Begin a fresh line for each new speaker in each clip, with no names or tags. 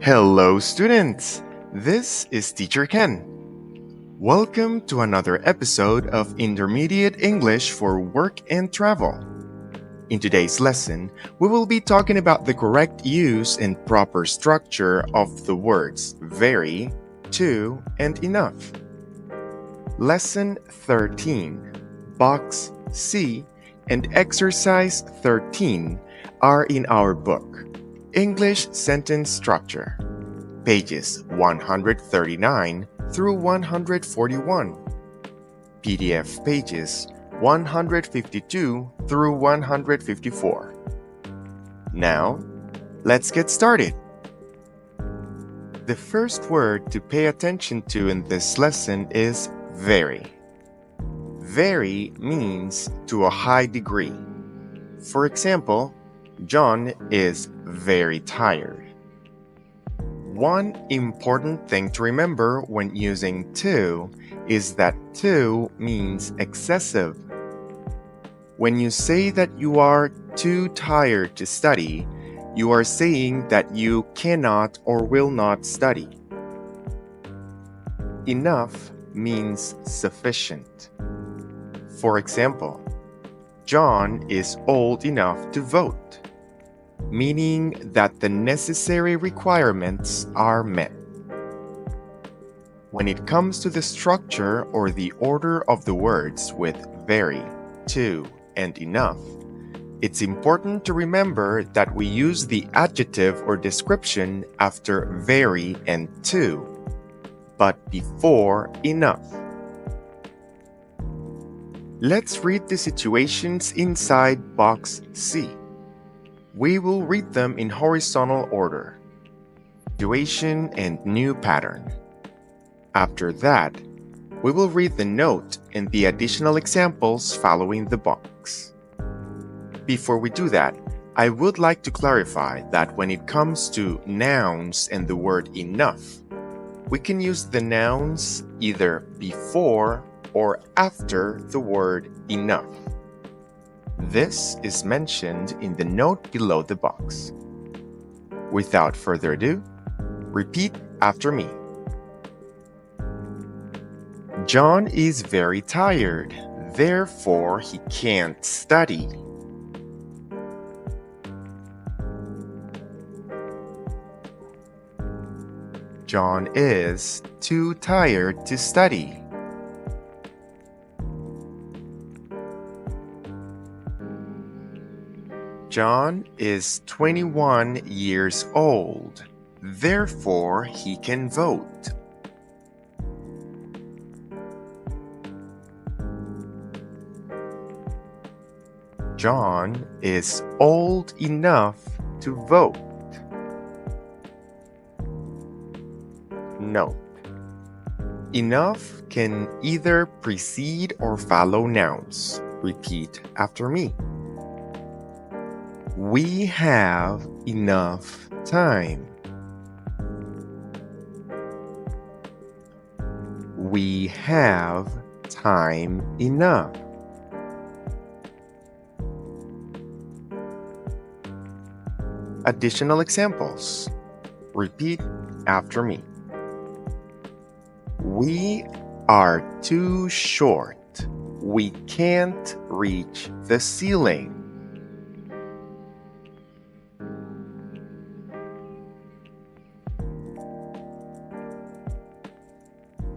Hello, students! This is Teacher Ken. Welcome to another episode of Intermediate English for Work and Travel. In today's lesson, we will be talking about the correct use and proper structure of the words very, to, and enough. Lesson 13, Box C, and Exercise 13 are in our book, English Sentence Structure, pages 139 through 141, PDF pages 152 through 154. Now, let's get started. The first word to pay attention to in this lesson is very. Very means to a high degree. For example, John is very tired. One important thing to remember when using to is that to means excessive. When you say that you are too tired to study, you are saying that you cannot or will not study. Enough means sufficient. For example, John is old enough to vote, meaning that the necessary requirements are met. When it comes to the structure or the order of the words with very, to, and enough, it's important to remember that we use the adjective or description after very and to, but before enough. Let's read the situations inside box C. We will read them in horizontal order. Situation and new pattern. After that, we will read the note and the additional examples following the box. Before we do that, I would like to clarify that when it comes to nouns and the word enough, we can use the nouns either before or after the word enough. This is mentioned in the note below the box. Without further ado, repeat after me. John is very tired, therefore he can't study. John is too tired to study. John is 21 years old, therefore he can vote. John is old enough to vote. Note: enough can either precede or follow nouns. Repeat after me. We have enough time. We have time enough. Additional examples. Repeat after me. We are too short. We can't reach the ceiling.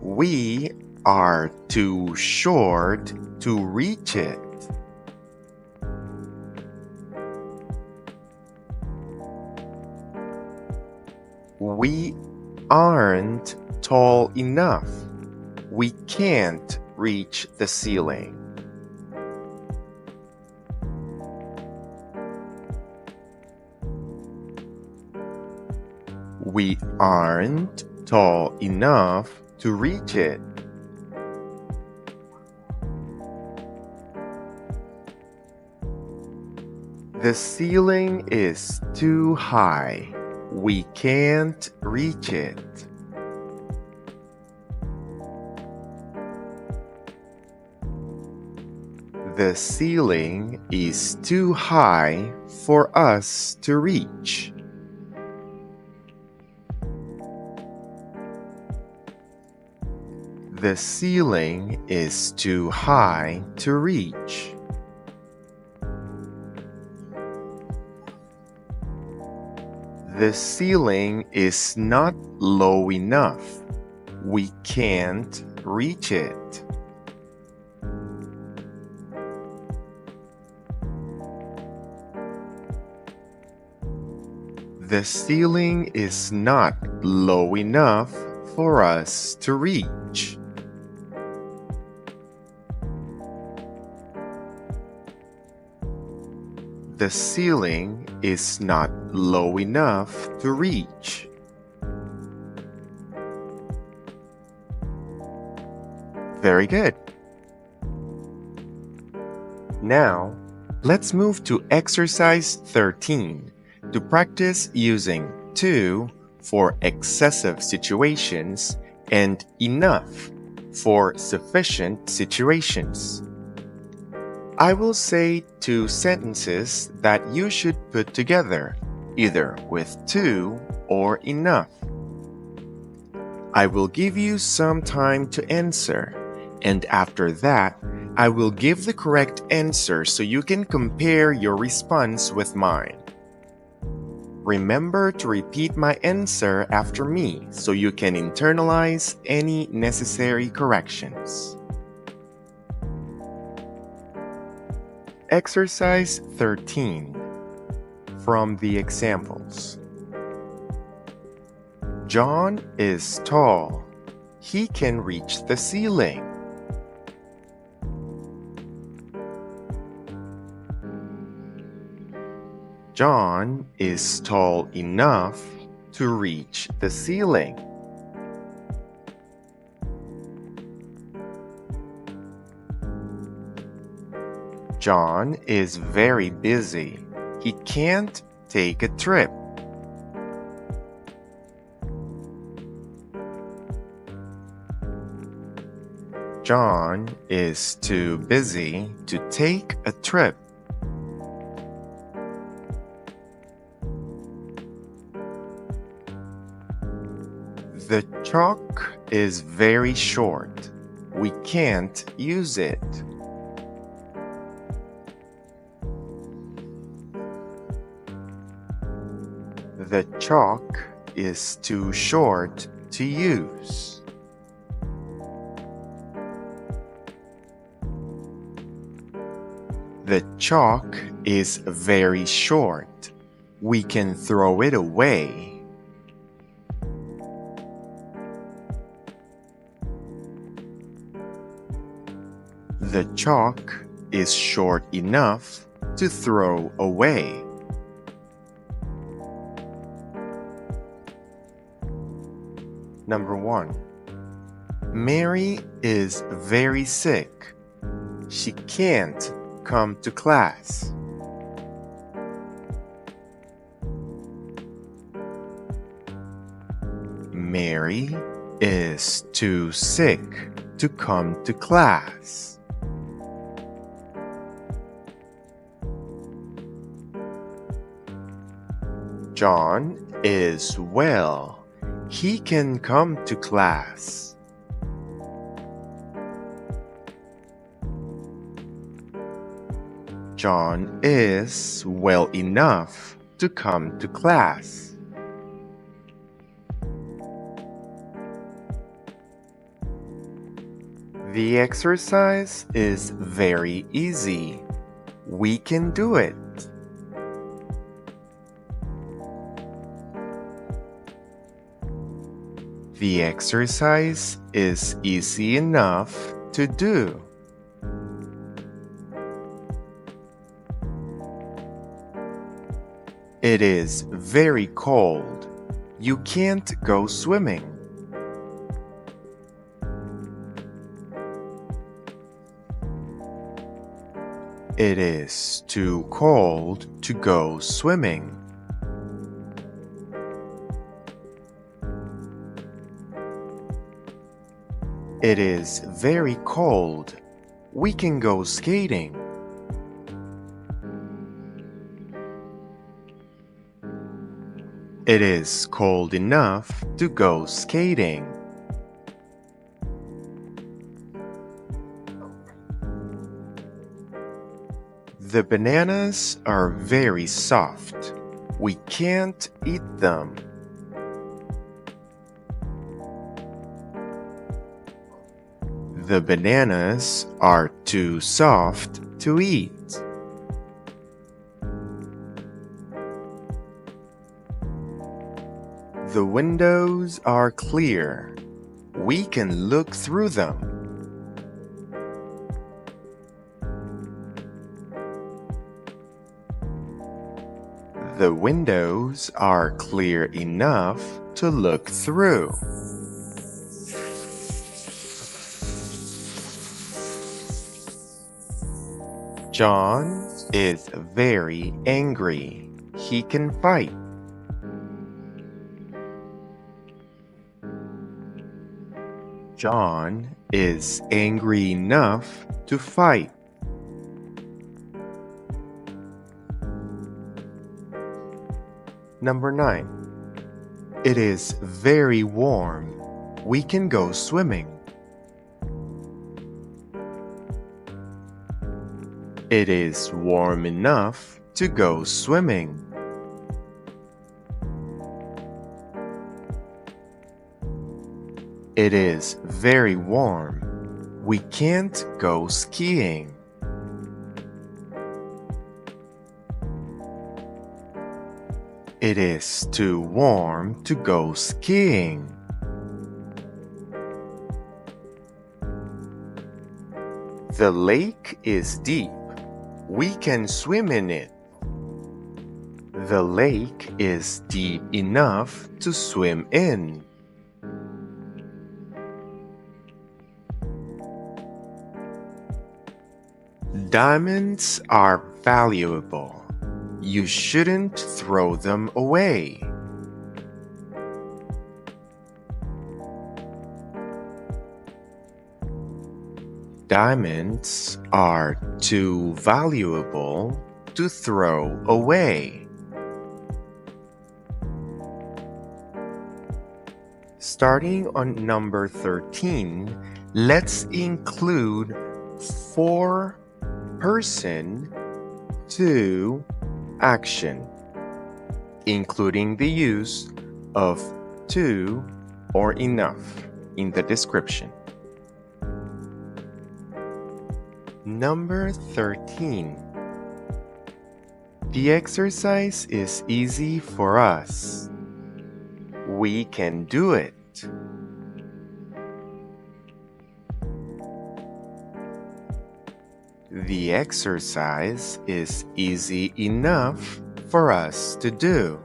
We are too short to reach it. We aren't tall enough. We can't reach the ceiling. We aren't tall enough to reach it. The ceiling is too high. We can't reach it. The ceiling is too high for us to reach. The ceiling is too high to reach. The ceiling is not low enough. We can't reach it. The ceiling is not low enough for us to reach. The ceiling is not low enough to reach. Very good. Now, let's move to exercise 13 to practice using to for excessive situations and enough for sufficient situations. I will say two sentences that you should put together, either with to or enough. I will give you some time to answer, and after that, I will give the correct answer so you can compare your response with mine. Remember to repeat my answer after me so you can internalize any necessary corrections. Exercise 13. From the examples. John is tall. He can reach the ceiling. John is tall enough to reach the ceiling. John is very busy. He can't take a trip. John is too busy to take a trip. The chalk is very short. We can't use it. The chalk is too short to use. The chalk is very short. We can throw it away. The chalk is short enough to throw away. Number 1. Mary is very sick. She can't come to class. Mary is too sick to come to class. John is well. He can come to class. John is well enough to come to class. The exercise is very easy. We can do it. The exercise is easy enough to do. It is very cold. You can't go swimming. It is too cold to go swimming. It is very cold. We can go skating. It is cold enough to go skating. The bananas are very soft. We can't eat them. The bananas are too soft to eat. The windows are clear. We can look through them. The windows are clear enough to look through. John is very angry. He can fight. John is angry enough to fight. Number 9. It is very warm. We can go swimming. It is warm enough to go swimming. It is very warm. We can't go skiing. It is too warm to go skiing. The lake is deep. We can swim in it. The lake is deep enough to swim in. Diamonds are valuable. You shouldn't throw them away. Diamonds are too valuable to throw away. Starting on number 13, let's include 4-person to action, including the use of to or enough in the description. Number 13. The exercise is easy for us. We can do it. The exercise is easy enough for us to do.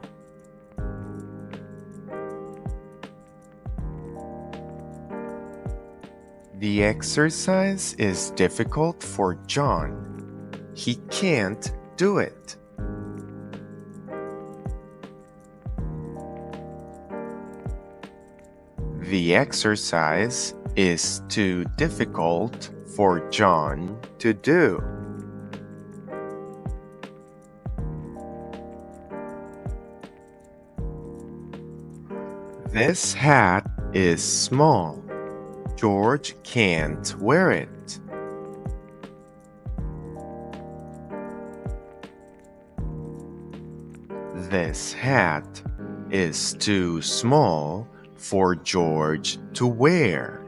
The exercise is difficult for John. He can't do it. The exercise is too difficult for John to do. This hat is small. George can't wear it. This hat is too small for George to wear.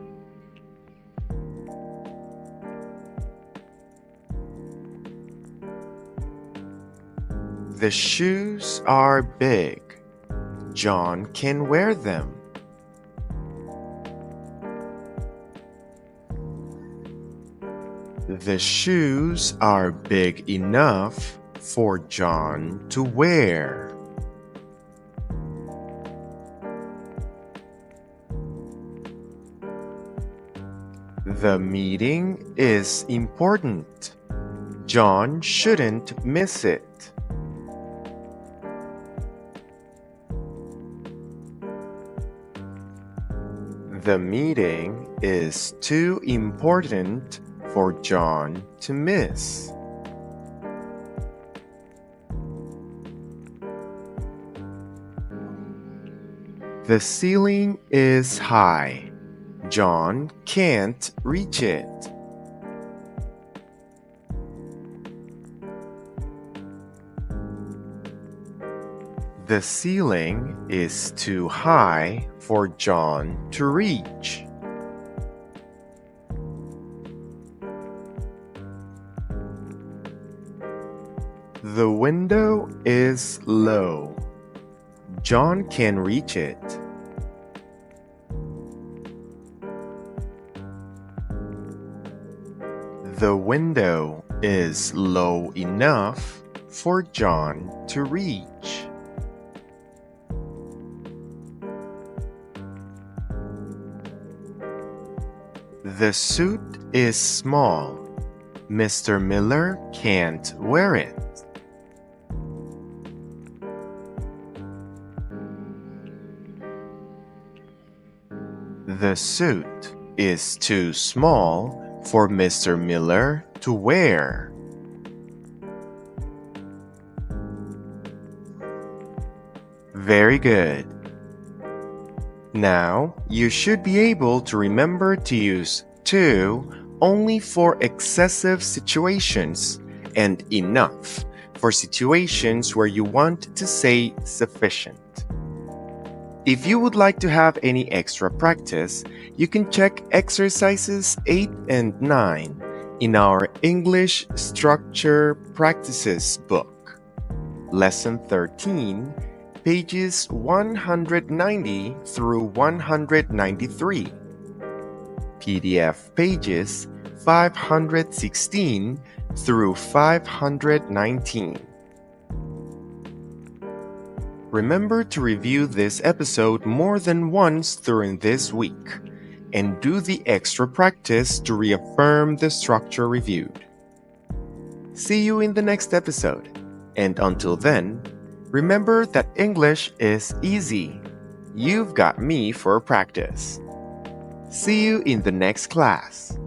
The shoes are big. John can wear them. The shoes are big enough for John to wear. The meeting is important. John shouldn't miss it. The meeting is too important for John to miss. The ceiling is high. John can't reach it. The ceiling is too high for John to reach. The window is low. John can reach it. The window is low enough for John to reach. The suit is small. Mr. Miller can't wear it. The suit is too small for Mr. Miller to wear. Very good. Now, you should be able to remember to use to only for excessive situations and enough for situations where you want to say sufficient. If you would like to have any extra practice, you can check exercises 8 and 9 in our English Structure Practices book. Lesson 13, pages 190 through 193. PDF pages 516 through 519. Remember to review this episode more than once during this week and do the extra practice to reaffirm the structure reviewed. See you in the next episode, and until then, remember that English is easy. You've got me for practice. See you in the next class.